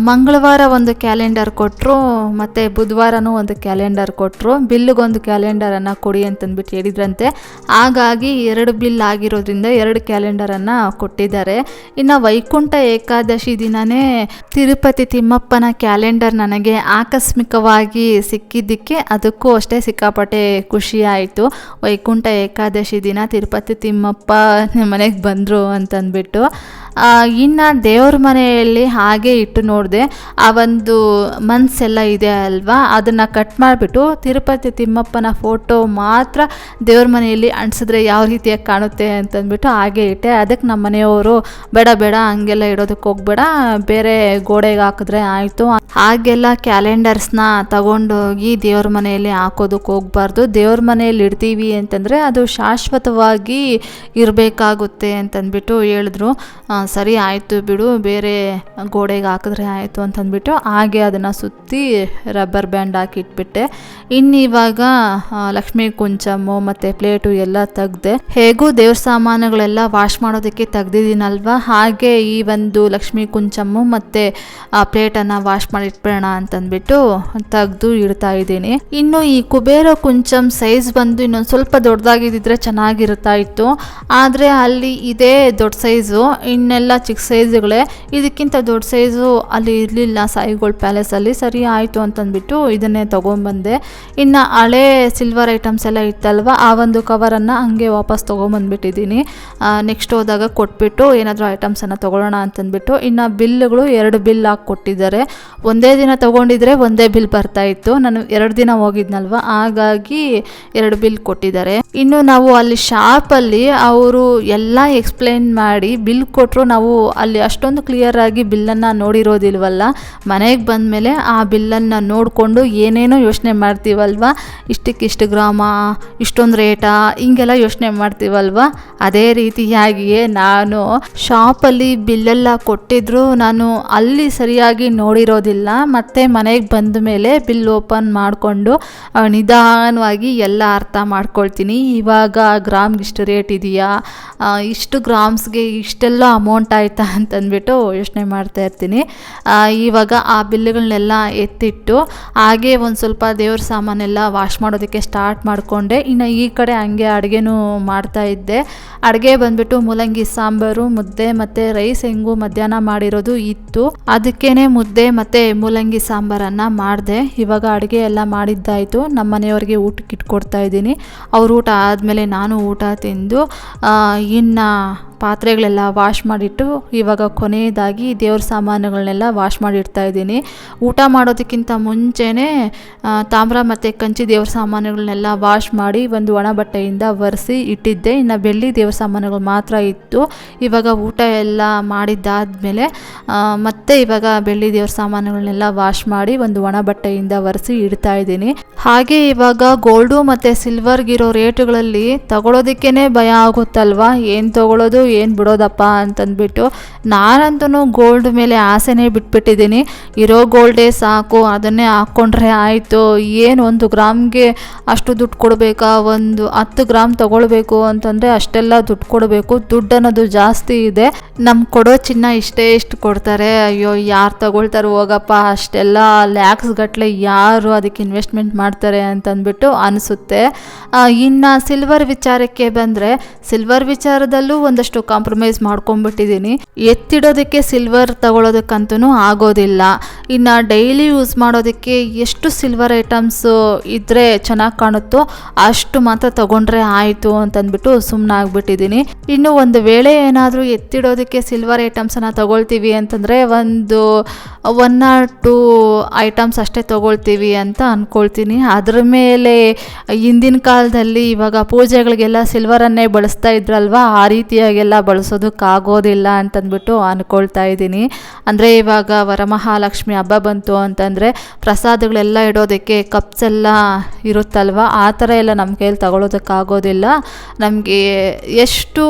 ಮಂಗಳವಾರ ಒಂದು ಕ್ಯಾಲೆಂಡರ್ ಕೊಟ್ಟರು, ಮತ್ತು ಬುಧವಾರನೂ ಒಂದು ಕ್ಯಾಲೆಂಡರ್ ಕೊಟ್ಟರು. ಬಿಲ್ಗೊಂದು ಕ್ಯಾಲೆಂಡರನ್ನು ಕೊಡಿ ಅಂತಂದ್ಬಿಟ್ಟು ಹೇಳಿದ್ರಂತೆ. ಹಾಗಾಗಿ 2 ಬಿಲ್ ಆಗಿರೋದ್ರಿಂದ 2 ಕ್ಯಾಲೆಂಡರನ್ನು ಕೊಟ್ಟಿದ್ದಾರೆ. ಇನ್ನು ವೈಕುಂಠ ಏಕಾದಶಿ ದಿನವೇ ತಿರುಪತಿ ತಿಮ್ಮಪ್ಪನ ಕ್ಯಾಲೆಂಡರ್ ನನಗೆ ಆಕಸ್ಮಿಕವಾಗಿ ಸಿಕ್ಕಿದ್ದಕ್ಕೆ ಅದಕ್ಕೂ ಅಷ್ಟೇ ಸಿಕ್ಕಾಪಟ್ಟೆ ಖುಷಿ ಆಯಿತು. ವೈಕುಂಠ ಏಕಾದಶಿ ದಿನ ತಿರುಪತಿ ತಿಮ್ಮಪ್ಪ ನಮ್ಮ ಮನೆಗೆ ಬಂದರು ಅಂತಂದ್ಬಿಟ್ಟು. ಇನ್ನು ದೇವ್ರ ಮನೆಯಲ್ಲಿ ಹಾಗೆ ಇಟ್ಟು ನೋಡಿದೆ, ಆ ಒಂದು ಮನ್ಸೆಲ್ಲ ಇದೆ ಅಲ್ವಾ, ಅದನ್ನು ಕಟ್ ಮಾಡಿಬಿಟ್ಟು ತಿರುಪತಿ ತಿಮ್ಮಪ್ಪನ ಫೋಟೋ ಮಾತ್ರ ದೇವ್ರ ಮನೆಯಲ್ಲಿ ಅಂಟಿಸಿದ್ರೆ ಯಾವ ರೀತಿಯಾಗಿ ಕಾಣುತ್ತೆ ಅಂತಂದ್ಬಿಟ್ಟು ಹಾಗೆ ಇಟ್ಟೆ. ಅದಕ್ಕೆ ನಮ್ಮ ಮನೆಯವರು ಬೇಡ ಹಂಗೆಲ್ಲ ಇಡೋದಕ್ಕೆ ಹೋಗ್ಬೇಡ, ಬೇರೆ ಗೋಡೆಗೆ ಹಾಕಿದ್ರೆ ಆಯಿತು, ಹಾಗೆಲ್ಲ ಕ್ಯಾಲೆಂಡರ್ಸ್ನ ತಗೊಂಡೋಗಿ ದೇವ್ರ ಮನೆಯಲ್ಲಿ ಹಾಕೋದಕ್ಕೆ ಹೋಗ್ಬಾರ್ದು. ದೇವ್ರ ಮನೆಯಲ್ಲಿ ಇಡ್ತೀವಿ ಅಂತಂದರೆ ಅದು ಶಾಶ್ವತವಾಗಿ ಇರಬೇಕಾಗುತ್ತೆ ಅಂತಂದ್ಬಿಟ್ಟು ಹೇಳಿದ್ರು. ಸರಿ ಆಯಿತು ಬಿಡು, ಬೇರೆ ಗೋಡೆಗೆ ಹಾಕಿದ್ರೆ ಆಯಿತು ಅಂತಂದ್ಬಿಟ್ಟು ಹಾಗೆ ಅದನ್ನು ಸುತ್ತಿ ರಬ್ಬರ್ ಬ್ಯಾಂಡ್ ಹಾಕಿ ಇಟ್ಬಿಟ್ಟೆ. ಇವಾಗ ಲಕ್ಷ್ಮೀ ಕುಂಚಮ್ಮು ಮತ್ತು ಪ್ಲೇಟು ಎಲ್ಲ ತೆಗ್ದೆ. ಹೇಗೂ ದೇವ್ರ ಸಾಮಾನುಗಳೆಲ್ಲ ವಾಶ್ ಮಾಡೋದಕ್ಕೆ ತೆಗ್ದಿದ್ದೀನಲ್ವ, ಹಾಗೆ ಈ ಒಂದು ಲಕ್ಷ್ಮೀ ಕುಂಚಮ್ಮು ಮತ್ತು ಪ್ಲೇಟನ್ನು ವಾಶ್ ಮಾಡಿ ಇಟ್ಬಿಡೋಣ ಅಂತಂದ್ಬಿಟ್ಟು ತೆಗೆದು ಇಡ್ತಾ ಇದ್ದೀನಿ. ಇನ್ನು ಈ ಕುಬೇರ ಕುಂಚಮ್ ಸೈಜ್ ಬಂದು ಇನ್ನೊಂದು ಸ್ವಲ್ಪ ದೊಡ್ಡದಾಗಿದ್ದಿದ್ರೆ ಚೆನ್ನಾಗಿರ್ತಾ ಇತ್ತು, ಆದರೆ ಅಲ್ಲಿ ಇದೇ ದೊಡ್ಡ ಸೈಜು, ಇನ್ನೆಲ್ಲ ಚಿಕ್ಕ ಸೈಜುಗಳೇ. ಇದಕ್ಕಿಂತ ದೊಡ್ಡ ಸೈಜು ಅಲ್ಲಿ ಇರಲಿಲ್ಲ ಸಾಯಿ ಗೋಲ್ಡ್ ಪ್ಯಾಲೇಸಲ್ಲಿ. ಸರಿ ಆಯಿತು ಅಂತಂದ್ಬಿಟ್ಟು ಇದನ್ನೇ ತೊಗೊಂಬಂದೆ. ಇನ್ನು ಹಳೆ ಸಿಲ್ವರ್ ಐಟಮ್ಸ್ ಎಲ್ಲ ಇತ್ತಲ್ವ, ಆ ಒಂದು ಕವರನ್ನು ಹಂಗೆ ವಾಪಸ್ ತೊಗೊಂಬಂದ್ಬಿಟ್ಟಿದ್ದೀನಿ. ನೆಕ್ಸ್ಟ್ ಹೋದಾಗ ಕೊಟ್ಬಿಟ್ಟು ಏನಾದರೂ ಐಟಮ್ಸನ್ನು ತೊಗೊಳ್ಳೋಣ ಅಂತಂದ್ಬಿಟ್ಟು. ಇನ್ನು ಬಿಲ್ಗಳು 2 ಬಿಲ್ ಹಾಕಿ ಕೊಟ್ಟಿದ್ದಾರೆ. ಒಂದೇ ದಿನ ತೊಗೊಂಡಿದ್ರೆ ಒಂದೇ ಬಿಲ್ ಬರ್ತಾಯಿತ್ತು, ನಾನು 2 ದಿನ ಹೋಗಿದ್ನಲ್ವ, ಹಾಗಾಗಿ 2 ಬಿಲ್ ಕೊಟ್ಟಿದ್ದಾರೆ. ಇನ್ನು ನಾವು ಅಲ್ಲಿ ಶಾಪಲ್ಲಿ ಅವರು ಎಲ್ಲ ಎಕ್ಸ್ಪ್ಲೈನ್ ಮಾಡಿ ಬಿಲ್ ಕೊಟ್ಟರು, ನಾವು ಅಲ್ಲಿ ಅಷ್ಟೊಂದು ಕ್ಲಿಯರಾಗಿ ಬಿಲ್ಲನ್ನು ನೋಡಿರೋದಿಲ್ವಲ್ಲ. ಮನೆಗೆ ಬಂದಮೇಲೆ ಆ ಬಿಲ್ಲನ್ನು ನೋಡಿಕೊಂಡು ಏನೇನೋ ಯೋಚನೆ ಮಾಡ್ತೀವಲ್ವ, ಇಷ್ಟಕ್ಕಿಷ್ಟು ಗ್ರಾಮ, ಇಷ್ಟೊಂದು ರೇಟಾ, ಹಿಂಗೆಲ್ಲ ಯೋಚನೆ ಮಾಡ್ತೀವಲ್ವ. ಅದೇ ರೀತಿಯಾಗಿಯೇ ನಾನು ಶಾಪಲ್ಲಿ ಬಿಲ್ಲೆಲ್ಲ ಕೊಟ್ಟಿದ್ರು ನಾನು ಅಲ್ಲಿ ಸರಿಯಾಗಿ ನೋಡಿರೋದಿಲ್ಲ. ಮತ್ತು ಮನೆಗೆ ಬಂದ ಮೇಲೆ ಬಿಲ್ ಓಪನ್ ಮಾಡಿಕೊಂಡು ನಿಧಾನವಾಗಿ ಎಲ್ಲ ಅರ್ಥ ಮಾಡ್ಕೊಳ್ತೀನಿ. ಇವಾಗ ಗ್ರಾಮ್ಗೆ ಇಷ್ಟು ರೇಟ್ ಇದೆಯಾ, ಇಷ್ಟು ಗ್ರಾಮ್ಸ್ಗೆ ಇಷ್ಟೆಲ್ಲ ಅಮೌಂಟ್ ಆಯಿತಾ ಅಂತಂದ್ಬಿಟ್ಟು ಯೋಚನೆ ಮಾಡ್ತಾ ಇರ್ತೀನಿ. ಇವಾಗ ಆ ಬಿಲ್ಗಳನ್ನೆಲ್ಲ ಎತ್ತಿಟ್ಟು ಹಾಗೆ ಒಂದು ಸ್ವಲ್ಪ ದೇವ್ರ ಸಾಮಾನೆಲ್ಲ ವಾಶ್ ಮಾಡೋದಕ್ಕೆ ಸ್ಟಾರ್ಟ್ ಮಾಡಿಕೊಂಡೆ. ಇನ್ನು ಈ ಕಡೆ ಹಂಗೆ ಅಡುಗೆನೂ ಮಾಡ್ತಾಯಿದ್ದೆ. ಅಡುಗೆ ಬಂದ್ಬಿಟ್ಟು ಮೂಲಂಗಿ ಸಾಂಬಾರು, ಮುದ್ದೆ ಮತ್ತು ರೈಸ್ ಹೆಂಗೂ ಮಧ್ಯಾಹ್ನ ಮಾಡಿರೋದು ಇತ್ತು, ಅದಕ್ಕೇನೆ ಮುದ್ದೆ ಮತ್ತು ಮೂಲಂಗಿ ಸಾಂಬಾರನ್ನು ಮಾಡಿದೆ. ಇವಾಗ ಅಡುಗೆ ಎಲ್ಲ ಮಾಡಿದ್ದಾಯಿತು. ನಮ್ಮ ಮನೆಯವ್ರಿಗೆ ಊಟಕ್ಕೆ ಇಟ್ಕೊಡ್ತಾ ಇದ್ದೀನಿ. ಅವ್ರ ಊಟ ಆದಮೇಲೆ ನಾನು ಊಟ ತಿಂದು ಇನ್ನು ಪಾತ್ರೆಗಳೆಲ್ಲ ವಾಶ್ ಮಾಡಿಟ್ಟು ಇವಾಗ ಕೊನೆಯದಾಗಿ ದೇವ್ರ ಸಾಮಾನುಗಳನ್ನೆಲ್ಲ ವಾಶ್ ಮಾಡಿಡ್ತಾ ಇದ್ದೀನಿ. ಊಟ ಮಾಡೋದಕ್ಕಿಂತ ಮುಂಚೆನೇ ತಾಮ್ರ ಮತ್ತು ಕಂಚಿ ದೇವ್ರ ಸಾಮಾನುಗಳನ್ನೆಲ್ಲ ವಾಶ್ ಮಾಡಿ ಒಂದು ಒಣ ಬಟ್ಟೆಯಿಂದ ಒರೆಸಿ ಇಟ್ಟಿದ್ದೆ. ಇನ್ನು ಬೆಳ್ಳಿ ದೇವ್ರ ಸಾಮಾನುಗಳು ಮಾತ್ರ ಇತ್ತು. ಇವಾಗ ಊಟ ಎಲ್ಲ ಮಾಡಿದ್ದಾದಮೇಲೆ ಮತ್ತೆ ಇವಾಗ ಬೆಳ್ಳಿ ದೇವ್ರ ಸಾಮಾನುಗಳನ್ನೆಲ್ಲ ವಾಶ್ ಮಾಡಿ ಒಂದು ಒಣ ಬಟ್ಟೆಯಿಂದ ಒರೆಸಿ ಇಡ್ತಾ ಇದ್ದೀನಿ. ಹಾಗೆ ಇವಾಗ ಗೋಲ್ಡು ಮತ್ತು ಸಿಲ್ವರ್ಗಿರೋ ರೇಟುಗಳಲ್ಲಿ ತಗೊಳ್ಳೋದಕ್ಕೇ ಭಯ ಆಗುತ್ತಲ್ವ, ಏನು ತೊಗೊಳ್ಳೋದು ಏನು ಬಿಡೋದಪ್ಪ ಅಂತಂದ್ಬಿಟ್ಟು ನಾನಂತೂ ಗೋಲ್ಡ್ ಮೇಲೆ ಆಸೆನೇ ಬಿಟ್ಬಿಟ್ಟಿದ್ದೀನಿ. ಇರೋ ಗೋಲ್ಡೇ ಸಾಕು, ಅದನ್ನೇ ಹಾಕ್ಕೊಂಡ್ರೆ ಆಯಿತು. ಏನು 1 ಗ್ರಾಮ್ಗೆ ಅಷ್ಟು ದುಡ್ಡು ಕೊಡಬೇಕಾ, ಒಂದು 10 ಗ್ರಾಮ್ ತೊಗೊಳ್ಬೇಕು ಅಂತಂದರೆ ಅಷ್ಟೆಲ್ಲ ದುಡ್ಡು ಕೊಡಬೇಕು. ದುಡ್ಡು ಅನ್ನೋದು ಜಾಸ್ತಿ ಇದೆ. ನಮ್ಗೆ ಕೊಡೋ ಚಿನ್ನ ಇಷ್ಟು ಕೊಡ್ತಾರೆ, ಅಯ್ಯೋ ಯಾರು ತಗೊಳ್ತಾರೆ ಹೋಗಪ್ಪ, ಅಷ್ಟೆಲ್ಲ ಲ್ಯಾಕ್ಸ್ ಗಟ್ಟಲೆ ಯಾರು ಅದಕ್ಕೆ ಇನ್ವೆಸ್ಟ್ಮೆಂಟ್ ಮಾಡ್ತಾರೆ ಅಂತಂದ್ಬಿಟ್ಟು ಅನಿಸುತ್ತೆ. ಇನ್ನು ಸಿಲ್ವರ್ ವಿಚಾರಕ್ಕೆ ಬಂದರೆ ಸಿಲ್ವರ್ ವಿಚಾರದಲ್ಲೂ ಒಂದಷ್ಟು ಕಾಂಪ್ರಮೈಸ್ ಮಾಡ್ಕೊಂಡ್ಬಿಟ್ಟಿದ್ದೀನಿ. ಎತ್ತಿಡೋದಕ್ಕೆ ಸಿಲ್ವರ್ ತಗೊಳ್ಳೋದಕ್ಕಂತೂ ಆಗೋದಿಲ್ಲ. ಇನ್ನು ಡೈಲಿ ಯೂಸ್ ಮಾಡೋದಕ್ಕೆ ಎಷ್ಟು ಸಿಲ್ವರ್ ಐಟಮ್ಸು ಇದ್ದರೆ ಚೆನ್ನಾಗಿ ಕಾಣುತ್ತೋ ಅಷ್ಟು ಮಾತ್ರ ತಗೊಂಡ್ರೆ ಆಯಿತು ಅಂತಂದ್ಬಿಟ್ಟು ಸುಮ್ಮನೆ ಆಗಿಬಿಟ್ಟಿದ್ದೀನಿ. ಇನ್ನು ಒಂದು ವೇಳೆ ಏನಾದರೂ ಎತ್ತಿಡೋದಕ್ಕೆ ಸಿಲ್ವರ್ ಐಟಮ್ಸನ್ನು ತಗೊಳ್ತೀವಿ ಅಂತಂದರೆ ಒಂದು 1 or 2 ಐಟಮ್ಸ್ ಅಷ್ಟೇ ತೊಗೊಳ್ತೀವಿ ಅಂತ ಅಂದ್ಕೊಳ್ತೀನಿ. ಅದ್ರ ಮೇಲೆ ಹಿಂದಿನ ಕಾಲದಲ್ಲಿ ಇವಾಗ ಪೂಜೆಗಳಿಗೆಲ್ಲ ಸಿಲ್ವರನ್ನೇ ಬಳಸ್ತಾ ಇದ್ರಲ್ವ, ಆ ರೀತಿಯಾಗೆಲ್ಲ ಪೂಜೆಗೆಲ್ಲ ಬಳಸೋದಕ್ಕಾಗೋದಿಲ್ಲ ಅಂತಂದ್ಬಿಟ್ಟು ಅಂದ್ಕೊಳ್ತಾ ಇದ್ದೀನಿ. ಅಂದರೆ ಇವಾಗ ವರಮಹಾಲಕ್ಷ್ಮಿ ಹಬ್ಬ ಬಂತು ಅಂತಂದರೆ ಪ್ರಸಾದಗಳೆಲ್ಲ ಇಡೋದಕ್ಕೆ ಕಪ್ಸ್ ಎಲ್ಲ ಇರುತ್ತಲ್ವ, ಆ ಥರ ಎಲ್ಲ ನಮ್ಮ ಕೈಯಲ್ಲಿ ತಗೊಳ್ಳೋದಕ್ಕಾಗೋದಿಲ್ಲ. ನಮಗೆ ಎಷ್ಟು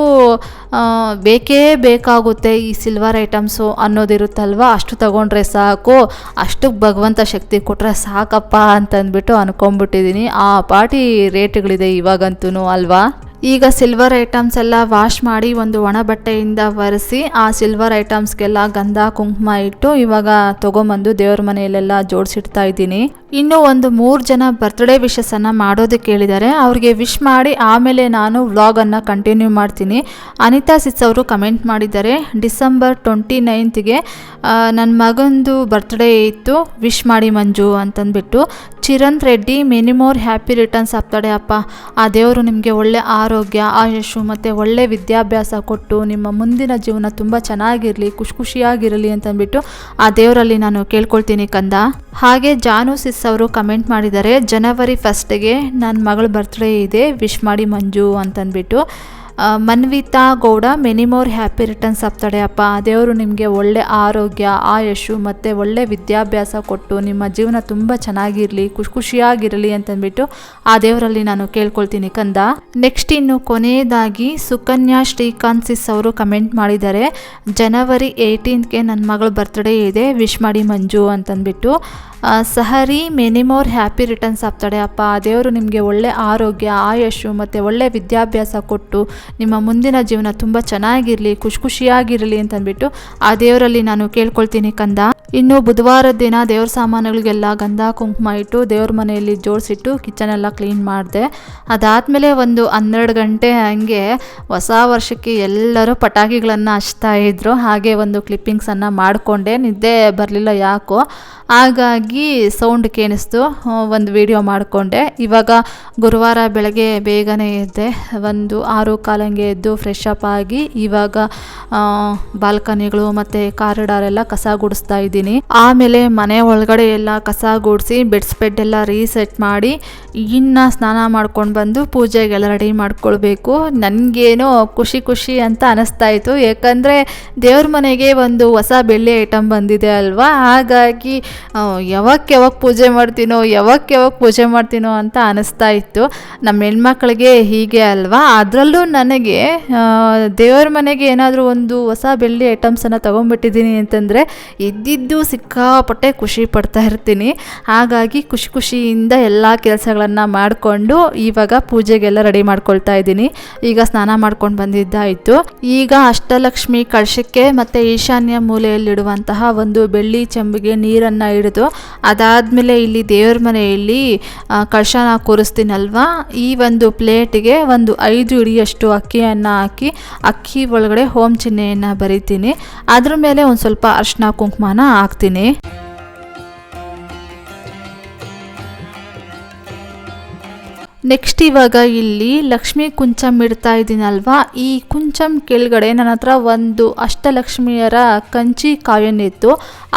ಬೇಕೇ ಬೇಕಾಗುತ್ತೆ ಈ ಸಿಲ್ವರ್ ಐಟಮ್ಸು ಅನ್ನೋದಿರುತ್ತಲ್ವ, ಅಷ್ಟು ತಗೊಂಡ್ರೆ ಸಾಕು, ಅಷ್ಟಕ್ಕೆ ಭಗವಂತ ಶಕ್ತಿ ಕೊಟ್ಟರೆ ಸಾಕಪ್ಪ ಅಂತಂದ್ಬಿಟ್ಟು ಅಂದ್ಕೊಂಡ್ಬಿಟ್ಟಿದ್ದೀನಿ. ಆ ಪಾಟಿ ರೇಟ್ಗಳಿದೆ ಇವಾಗಂತೂ ಅಲ್ವಾ. ಈಗ ಸಿಲ್ವರ್ ಐಟಮ್ಸ್ ಎಲ್ಲ ವಾಶ್ ಮಾಡಿ ಒಂದು ಒಣ ಬಟ್ಟೆಯಿಂದ ಒರೆಸಿ ಆ ಸಿಲ್ವರ್ ಐಟಮ್ಸ್ಗೆಲ್ಲ ಗಂಧ ಕುಂಕುಮ ಇಟ್ಟು ಇವಾಗ ತೊಗೊಂಬಂದು ದೇವ್ರ ಮನೆಯಲ್ಲೆಲ್ಲ ಜೋಡಿಸಿಡ್ತಾ ಇದ್ದೀನಿ. ಇನ್ನೂ ಒಂದು 3 ಜನ ಬರ್ತ್ಡೇ ವಿಶಸ್ಸನ್ನು ಮಾಡೋದಕ್ಕೆ ಹೇಳಿದ್ದಾರೆ. ಅವ್ರಿಗೆ ವಿಶ್ ಮಾಡಿ ಆಮೇಲೆ ನಾನು ವ್ಲಾಗನ್ನು ಕಂಟಿನ್ಯೂ ಮಾಡ್ತೀನಿ. ಅನಿತಾ ಸಿಸ್ ಅವರು ಕಮೆಂಟ್ ಮಾಡಿದ್ದಾರೆ, ಡಿಸೆಂಬರ್ 29ಗೆ ನನ್ನ ಮಗಂದು ಬರ್ತ್ಡೇ ಇತ್ತು, ವಿಶ್ ಮಾಡಿ ಮಂಜು ಅಂತಂದ್ಬಿಟ್ಟು. Chiranth Reddy, many more happy returns of the day ಅಪ್ಪ. ಆ ದೇವರು ನಿಮಗೆ ಒಳ್ಳೆ ಆರೋಗ್ಯ, ಆಯುಷು ಮತ್ತು ಒಳ್ಳೆ ವಿದ್ಯಾಭ್ಯಾಸ ಕೊಟ್ಟು ನಿಮ್ಮ ಮುಂದಿನ ಜೀವನ ತುಂಬ ಚೆನ್ನಾಗಿರಲಿ, ಖುಷಿಯಾಗಿರಲಿ ಅಂತಂದ್ಬಿಟ್ಟು ಆ ದೇವರಲ್ಲಿ ನಾನು ಕೇಳ್ಕೊಳ್ತೀನಿ ಕಂದ. ಹಾಗೆ ಜಾನು ಸಿಸ್ ಅವರು ಕಮೆಂಟ್ ಮಾಡಿದ್ದಾರೆ, ಜನವರಿ 1ಗೆ ನನ್ನ ಮಗಳ ಬರ್ತ್ಡೇ ಇದೆ, ವಿಶ್ ಮಾಡಿ ಮಂಜು ಅಂತಂದ್ಬಿಟ್ಟು. Manvita Gowda, many more happy returns of the day ಅಪ್ಪ. ದೇವರು ನಿಮಗೆ ಒಳ್ಳೆ ಆರೋಗ್ಯ, ಆಯುಷು ಮತ್ತು ಒಳ್ಳೆ ವಿದ್ಯಾಭ್ಯಾಸ ಕೊಟ್ಟು ನಿಮ್ಮ ಜೀವನ ತುಂಬ ಚೆನ್ನಾಗಿರಲಿ, ಖುಷಿಯಾಗಿರಲಿ ಅಂತಂದ್ಬಿಟ್ಟು ಆ ದೇವರಲ್ಲಿ ನಾನು ಕೇಳ್ಕೊಳ್ತೀನಿ ಕಂದ. ನೆಕ್ಸ್ಟ್ ಇನ್ನು ಕೊನೆಯದಾಗಿ ಸುಕನ್ಯಾ ಶ್ರೀಕಾಂತ್ ಸಿಸ್ ಅವರು ಕಮೆಂಟ್ ಮಾಡಿದ್ದಾರೆ, ಜನವರಿ 18ಗೆ ನನ್ನ ಮಗಳ ಬರ್ತ್ಡೇ ಇದೆ, ವಿಶ್ ಮಾಡಿ ಮಂಜು ಅಂತಂದ್ಬಿಟ್ಟು. ಸಹರಿ, many more happy returns of the day ಅಪ್ಪ. ದೇವರು ನಿಮಗೆ ಒಳ್ಳೆ ಆರೋಗ್ಯ, ಆಯುಷು ಮತ್ತು ಒಳ್ಳೆ ವಿದ್ಯಾಭ್ಯಾಸ ಕೊಟ್ಟು ನಿಮ್ಮ ಮುಂದಿನ ಜೀವನ ತುಂಬ ಚೆನ್ನಾಗಿರಲಿ, ಖುಷಿಯಾಗಿರಲಿ ಅಂತಂದ್ಬಿಟ್ಟು ಆ ದೇವರಲ್ಲಿ ನಾನು ಕೇಳ್ಕೊಳ್ತೀನಿ ಕಂದ. ಇನ್ನು ಬುಧವಾರದ ದಿನ ದೇವ್ರ ಸಾಮಾನುಗಳಿಗೆಲ್ಲ ಗಂಧ ಕುಂಕುಮ ಇಟ್ಟು ದೇವ್ರ ಮನೆಯಲ್ಲಿ ಜೋಡಿಸಿಟ್ಟು ಕಿಚನೆಲ್ಲ ಕ್ಲೀನ್ ಮಾಡಿದೆ. ಅದಾದಮೇಲೆ ಒಂದು 12 ಗಂಟೆ ಹಂಗೆ ಹೊಸ ವರ್ಷಕ್ಕೆ ಎಲ್ಲರೂ ಪಟಾಕಿಗಳನ್ನು ಹಚ್ತಾ ಇದ್ರು. ಹಾಗೆ ಒಂದು ಕ್ಲಿಪ್ಪಿಂಗ್ಸನ್ನು ಮಾಡಿಕೊಂಡೆ, ನಿದ್ದೆ ಬರಲಿಲ್ಲ ಯಾಕೋ, ಹಾಗಾಗಿ ಸೌಂಡ್ ಕೇಳಿಸ್ತು, ಒಂದು ವಿಡಿಯೋ ಮಾಡಿಕೊಂಡೆ. ಇವಾಗ ಗುರುವಾರ ಬೆಳಗ್ಗೆ ಬೇಗನೆ ಎದ್ದೆ, ಒಂದು 6:15 ಎದ್ದು ಫ್ರೆಶ್ ಅಪ್ ಆಗಿ ಇವಾಗ ಬಾಲ್ಕನಿಗಳು ಮತ್ತು ಕಾರಿಡಾರ್ ಎಲ್ಲ ಕಸ ಗುಡಿಸ್ತಾ ಇದ್ದೀನಿ. ಆಮೇಲೆ ಮನೆ ಒಳಗಡೆ ಎಲ್ಲ ಕಸ ಗುಡಿಸಿ ಬೆಡ್ ಎಲ್ಲ ರೀಸೆಟ್ ಮಾಡಿ ಇನ್ನು ಸ್ನಾನ ಮಾಡ್ಕೊಂಡು ಬಂದು ಪೂಜೆಗೆಲ್ಲ ರೆಡಿ ಮಾಡ್ಕೊಳ್ಬೇಕು. ನನಗೇನೋ ಖುಷಿ ಅಂತ ಅನ್ನಿಸ್ತಾ ಇತ್ತು, ಯಾಕಂದರೆ ದೇವ್ರ ಮನೆಗೆ ಒಂದು ಹೊಸ ಬೆಳ್ಳಿ ಐಟಮ್ ಬಂದಿದೆ ಅಲ್ವಾ, ಹಾಗಾಗಿ ಯಾವಾಗ ಪೂಜೆ ಮಾಡ್ತೀನೋ ಅಂತ ಅನ್ನಿಸ್ತಾ ಇತ್ತು. ನಮ್ಮ ಹೆಣ್ಮಕ್ಳಿಗೆ ಹೀಗೆ ಅಲ್ವಾ. ಅದರಲ್ಲೂ ನನಗೆ ದೇವ್ರ ಮನೆಗೆ ಏನಾದರೂ ಒಂದು ಹೊಸ ಬೆಳ್ಳಿ ಐಟಮ್ಸನ್ನು ತೊಗೊಂಡ್ಬಿಟ್ಟಿದ್ದೀನಿ ಅಂತಂದರೆ ಇದ್ದಿದ್ದು ಸಿಕ್ಕಾಪಟ್ಟೆ ಖುಷಿ ಪಡ್ತಾ ಇರ್ತೀನಿ. ಹಾಗಾಗಿ ಖುಷಿಯಿಂದ ಎಲ್ಲ ಕೆಲಸಗಳನ್ನು ಮಾಡಿಕೊಂಡು ಇವಾಗ ಪೂಜೆಗೆಲ್ಲ ರೆಡಿ ಮಾಡ್ಕೊಳ್ತಾ ಇದ್ದೀನಿ. ಈಗ ಸ್ನಾನ ಮಾಡ್ಕೊಂಡು ಬಂದಿದ್ದಾಯಿತು. ಈಗ ಅಷ್ಟಲಕ್ಷ್ಮಿ ಕಳಶಕ್ಕೆ ಮತ್ತು ಈಶಾನ್ಯ ಮೂಲೆಯಲ್ಲಿಡುವಂತಹ ಒಂದು ಬೆಳ್ಳಿ ಚೆಂಬಿಗೆ ನೀರನ್ನು ಹಿಡಿದು ಅದಾದಮೇಲೆ ಇಲ್ಲಿ ದೇವ್ರ ಮನೆಯಲ್ಲಿ ಕಳಶನ ಕೂರಿಸ್ತೀನಲ್ವಾ, ಈ ಒಂದು ಪ್ಲೇಟಿಗೆ ಒಂದು 5 ಹಿಡಿಯಷ್ಟು ಅಕ್ಕಿಯನ್ನು ಹಾಕಿ ಅಕ್ಕಿ ಒಳಗಡೆ ಹೋಮ್ ಚಿಹ್ನೆಯನ್ನು ಬರಿತೀನಿ. ಅದ್ರ ಮೇಲೆ ಒಂದು ಸ್ವಲ್ಪ ಅರಿಶಿನ ಕುಂಕುಮನ ಹಾಕ್ತೀನಿ. ನೆಕ್ಸ್ಟ್ ಇವಾಗ ಇಲ್ಲಿ ಲಕ್ಷ್ಮೀ ಕುಂಚಮ್ ಇಡ್ತಾ ಇದ್ದೀನಲ್ವಾ, ಈ ಕುಂಚಮ್ ಕೆಳಗಡೆ ನನ್ನ ಹತ್ರ ಒಂದು ಅಷ್ಟಲಕ್ಷ್ಮಿಯರ ಕಂಚಿ ಕಾಯಿನ್ ಇತ್ತು.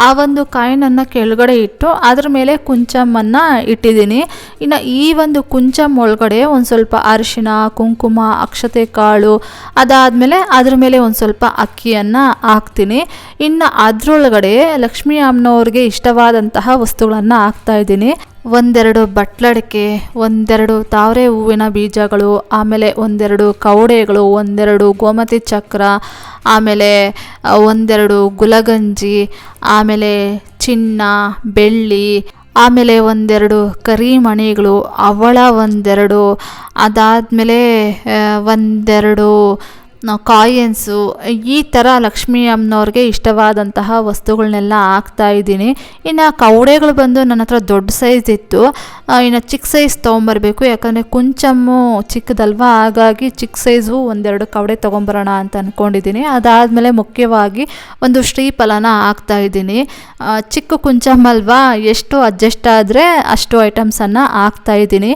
ಆ ಒಂದು ಕಾಯಿನನ್ನು ಕೆಳಗಡೆ ಇಟ್ಟು ಅದ್ರ ಮೇಲೆ ಕುಂಚಮ್ಮನ್ನು ಇಟ್ಟಿದ್ದೀನಿ. ಇನ್ನು ಈ ಒಂದು ಕುಂಚಮ್ ಒಳಗಡೆ ಒಂದು ಸ್ವಲ್ಪ ಅರಿಶಿನ, ಕುಂಕುಮ, ಅಕ್ಷತೆ ಕಾಳು, ಅದಾದಮೇಲೆ ಅದ್ರ ಮೇಲೆ ಒಂದು ಸ್ವಲ್ಪ ಅಕ್ಕಿಯನ್ನು ಹಾಕ್ತೀನಿ. ಇನ್ನು ಅದರೊಳಗಡೆ ಲಕ್ಷ್ಮೀ ಅಮ್ಮನವ್ರಿಗೆ ಇಷ್ಟವಾದಂತಹ ವಸ್ತುಗಳನ್ನು ಹಾಕ್ತಾ ಇದ್ದೀನಿ. 1-2 ಬಟ್ಲಡಿಕೆ, 1-2 ತಾವರೆ ಹೂವಿನ ಬೀಜಗಳು, ಆಮೇಲೆ 1-2 ಕವಡೆಗಳು, 1-2 ಗೋಮತಿ ಚಕ್ರ, ಆಮೇಲೆ 1-2 ಗುಲಗಂಜಿ, ಆಮೇಲೆ ಚಿನ್ನ, ಬೆಳ್ಳಿ, ಆಮೇಲೆ 1-2 ಕರಿಮಣಿಗಳು, ಅವಳ 1-2, ಅದಾದಮೇಲೆ 1-2 ಕಾಯಿನ್ಸು, ಈ ಥರ ಲಕ್ಷ್ಮೀ ಅಮ್ಮನವ್ರಿಗೆ ಇಷ್ಟವಾದಂತಹ ವಸ್ತುಗಳನ್ನೆಲ್ಲ ಹಾಕ್ತಾ ಇದ್ದೀನಿ. ಇನ್ನು ಕವಡೆಗಳು ಬಂದು ನನ್ನ ಹತ್ರ ದೊಡ್ಡ ಸೈಜ್ ಇತ್ತು, ಇನ್ನು ಚಿಕ್ಕ ಸೈಜ್ ತೊಗೊಂಬರ್ಬೇಕು, ಯಾಕಂದರೆ ಕುಂಚಮ್ಮು ಚಿಕ್ಕದಲ್ವಾ, ಹಾಗಾಗಿ ಚಿಕ್ಕ ಸೈಜು 1-2 ಕವಡೆ ತೊಗೊಂಬರೋಣ ಅಂತ ಅಂದ್ಕೊಂಡಿದ್ದೀನಿ. ಅದಾದಮೇಲೆ ಮುಖ್ಯವಾಗಿ ಒಂದು ಶ್ರೀಫಲನ ಹಾಕ್ತಾ ಇದ್ದೀನಿ. ಚಿಕ್ಕ ಕುಂಚಮ್ಮಲ್ವಾ, ಎಷ್ಟು ಅಡ್ಜಸ್ಟ್ ಆದರೆ ಅಷ್ಟು ಐಟಮ್ಸನ್ನು ಹಾಕ್ತಾ ಇದ್ದೀನಿ.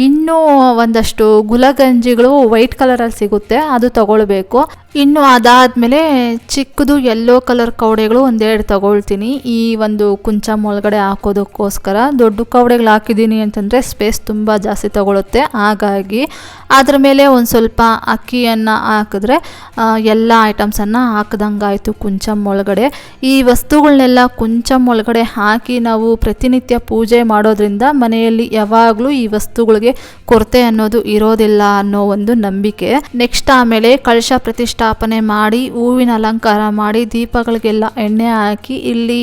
ಇನ್ನೂ ಒಂದಷ್ಟು ಗುಲಗಂಜಿಗಳು ವೈಟ್ ಕಲರಲ್ಲಿ ಸಿಗುತ್ತೆ, ಅದು ತಗೊಳ್ಬೇಕು. ಇನ್ನು ಅದಾದಮೇಲೆ ಚಿಕ್ಕದು ಯೆಲ್ಲೋ ಕಲರ್ ಕವಡೆಗಳು ಒಂದೆರಡು ತಗೊಳ್ತೀನಿ ಈ ಒಂದು ಕುಂಚಮ್ ಒಳಗಡೆ ಹಾಕೋದಕ್ಕೋಸ್ಕರ. ದೊಡ್ಡ ಕವಡೆಗಳು ಹಾಕಿದ್ದೀನಿ ಅಂತಂದರೆ ಸ್ಪೇಸ್ ತುಂಬ ಜಾಸ್ತಿ ತಗೊಳುತ್ತೆ, ಹಾಗಾಗಿ ಅದ್ರ ಮೇಲೆ ಒಂದು ಸ್ವಲ್ಪ ಅಕ್ಕಿಯನ್ನು ಹಾಕಿದ್ರೆ ಎಲ್ಲ ಐಟಮ್ಸನ್ನು ಹಾಕ್ದಂಗಾಯಿತು ಕುಂಚಮ್ ಒಳಗಡೆ. ಈ ವಸ್ತುಗಳನ್ನೆಲ್ಲ ಕುಂಚಮ್ ಒಳಗಡೆ ಹಾಕಿ ನಾವು ಪ್ರತಿನಿತ್ಯ ಪೂಜೆ ಮಾಡೋದ್ರಿಂದ ಮನೆಯಲ್ಲಿ ಯಾವಾಗಲೂ ಈ ವಸ್ತುಗಳಿಗೆ ಕೊರತೆ ಅನ್ನೋದು ಇರೋದಿಲ್ಲ ಅನ್ನೋ ಒಂದು ನಂಬಿಕೆ. ನೆಕ್ಸ್ಟ್ ಆಮೇಲೆ ಕಳಶ ಪ್ರತಿಷ್ಠಾಪನೆ ಮಾಡಿ ಹೂವಿನ ಅಲಂಕಾರ ಮಾಡಿ ದೀಪಗಳಿಗೆಲ್ಲ ಎಣ್ಣೆ ಹಾಕಿ ಇಲ್ಲಿ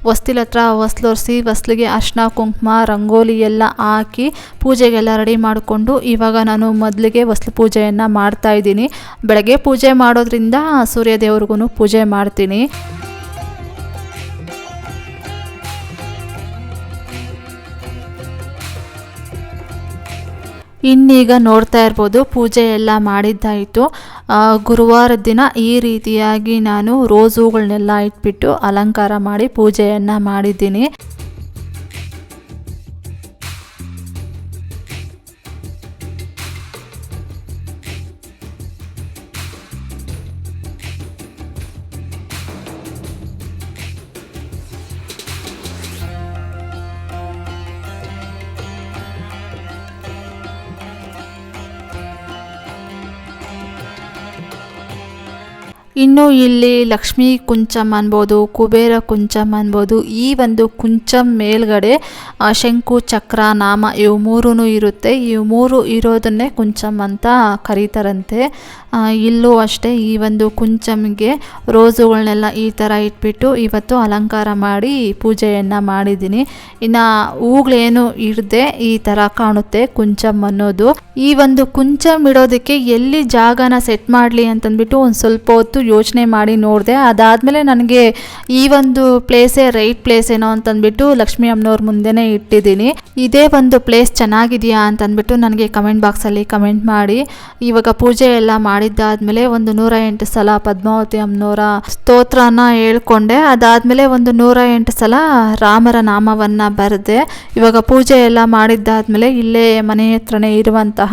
ಹೊಸ್ತಿಲ ಹತ್ರ ಹೊಸ್ಲೊರೆಸಿ ಹೊಸ್ಲಿಗೆ ಅರ್ಶಿನ ಕುಂಕುಮ ರಂಗೋಲಿ ಎಲ್ಲ ಹಾಕಿ ಪೂಜೆಗೆಲ್ಲ ರೆಡಿ ಮಾಡಿಕೊಂಡು ಇವಾಗ ನಾನು ಮೊದಲಿಗೆ ಹೊಸ್ಲು ಪೂಜೆಯನ್ನು ಮಾಡ್ತಾ ಇದ್ದೀನಿ. ಬೆಳಗ್ಗೆ ಪೂಜೆ ಮಾಡೋದ್ರಿಂದ ಸೂರ್ಯ ದೇವ್ರಿಗೂ ಪೂಜೆ ಮಾಡ್ತೀನಿ. ಇನ್ನೀಗ ನೋಡ್ತಾ ಇರ್ಬೋದು ಪೂಜೆ ಎಲ್ಲ ಮಾಡಿದ್ದಾಯಿತು. ಗುರುವಾರದ ದಿನ ಈ ರೀತಿಯಾಗಿ ನಾನು ರೋಸ್ ಹೂಗಳನ್ನೆಲ್ಲ ಇಟ್ಬಿಟ್ಟು ಅಲಂಕಾರ ಮಾಡಿ ಪೂಜೆಯನ್ನು ಮಾಡಿದ್ದೀನಿ. ಇನ್ನು ಇಲ್ಲಿ ಲಕ್ಷ್ಮೀ ಕುಂಚಮ್ ಅನ್ಬೋದು, ಕುಬೇರ ಕುಂಚಮ್ ಅನ್ಬೋದು. ಈ ಒಂದು ಕುಂಚಮ್ ಮೇಲ್ಗಡೆ ಶಂಕು ಚಕ್ರ ನಾಮ ಇವು ಮೂರೂ ಇರುತ್ತೆ. ಇವು ಮೂರು ಇರೋದನ್ನೇ ಕುಂಚಮ್ ಅಂತ ಕರೀತಾರಂತೆ. ಇಲ್ಲೂ ಅಷ್ಟೇ ಈ ಒಂದು ಕುಂಚಮ್ಗೆ ರೋಸುಗಳನ್ನೆಲ್ಲ ಈ ಥರ ಇಟ್ಬಿಟ್ಟು ಇವತ್ತು ಅಲಂಕಾರ ಮಾಡಿ ಪೂಜೆಯನ್ನು ಮಾಡಿದ್ದೀನಿ. ಇನ್ನು ಹೂಗಳೇನು ಇರದೆ ಈ ಥರ ಕಾಣುತ್ತೆ ಕುಂಚಮ್ ಅನ್ನೋದು. ಈ ಒಂದು ಕುಂಚಮ್ ಇಡೋದಕ್ಕೆ ಎಲ್ಲಿ ಜಾಗನ ಸೆಟ್ ಮಾಡಲಿ ಅಂತಂದ್ಬಿಟ್ಟು ಒಂದು ಸ್ವಲ್ಪ ಹೊತ್ತು ಯೋಚನೆ ಮಾಡಿ ನೋಡಿದೆ. ಅದಾದಮೇಲೆ ನನಗೆ ಈ ಒಂದು ಪ್ಲೇಸೇ ರೈಟ್ ಪ್ಲೇಸ್ ಏನೋ ಅಂತಂದ್ಬಿಟ್ಟು ಲಕ್ಷ್ಮೀ ಅಮ್ಮನವ್ರ ಮುಂದೆನೇ ಇಟ್ಟಿದ್ದೀನಿ. ಇದೇ ಒಂದು ಪ್ಲೇಸ್ ಚೆನ್ನಾಗಿದೆಯಾ ಅಂತಂದ್ಬಿಟ್ಟು ನನಗೆ ಕಮೆಂಟ್ ಬಾಕ್ಸಲ್ಲಿ ಕಮೆಂಟ್ ಮಾಡಿ. ಇವಾಗ ಪೂಜೆ ಎಲ್ಲ ಮಾಡಿದ್ದಾದಮೇಲೆ ಒಂದು 108 ಸಲ ಪದ್ಮಾವತಿ ಅಮ್ಮನವರ ಸ್ತೋತ್ರನ ಹೇಳ್ಕೊಂಡೆ. ಅದಾದಮೇಲೆ ಒಂದು 108 ಸಲ ರಾಮರ ನಾಮವನ್ನು ಬರೆದೆ. ಇವಾಗ ಪೂಜೆ ಎಲ್ಲ ಮಾಡಿದ್ದಾದಮೇಲೆ ಇಲ್ಲೇ ಮನೆ ಹತ್ರನೇ ಇರುವಂತಹ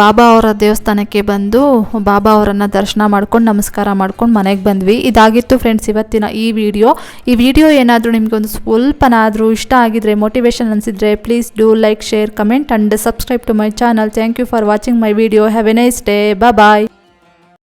ಬಾಬಾ ಅವರ ದೇವಸ್ಥಾನಕ್ಕೆ ಬಂದು ಬಾಬಾ ಅವರನ್ನು ದರ್ಶನ ಮಾಡ್ಕೊಂಡು ನಮಸ್ಕಾರ ಮಾಡ್ಕೊಂಡು ಮನೆಗೆ ಬಂದ್ವಿ. ಇದಾಗಿತ್ತು ಫ್ರೆಂಡ್ಸ್ ಇವತ್ತಿನ ಈ ವಿಡಿಯೋ ಏನಾದರೂ ನಿಮಗೆ ಒಂದು ಸ್ವಲ್ಪನಾದರೂ ಇಷ್ಟ ಆಗಿದ್ರೆ ಮೋಟಿವೇಶನ್ ಅನಿಸಿದ್ರೆ please do like share comment and subscribe to my channel. Thank you for watching my video. Have a nice day. Bye.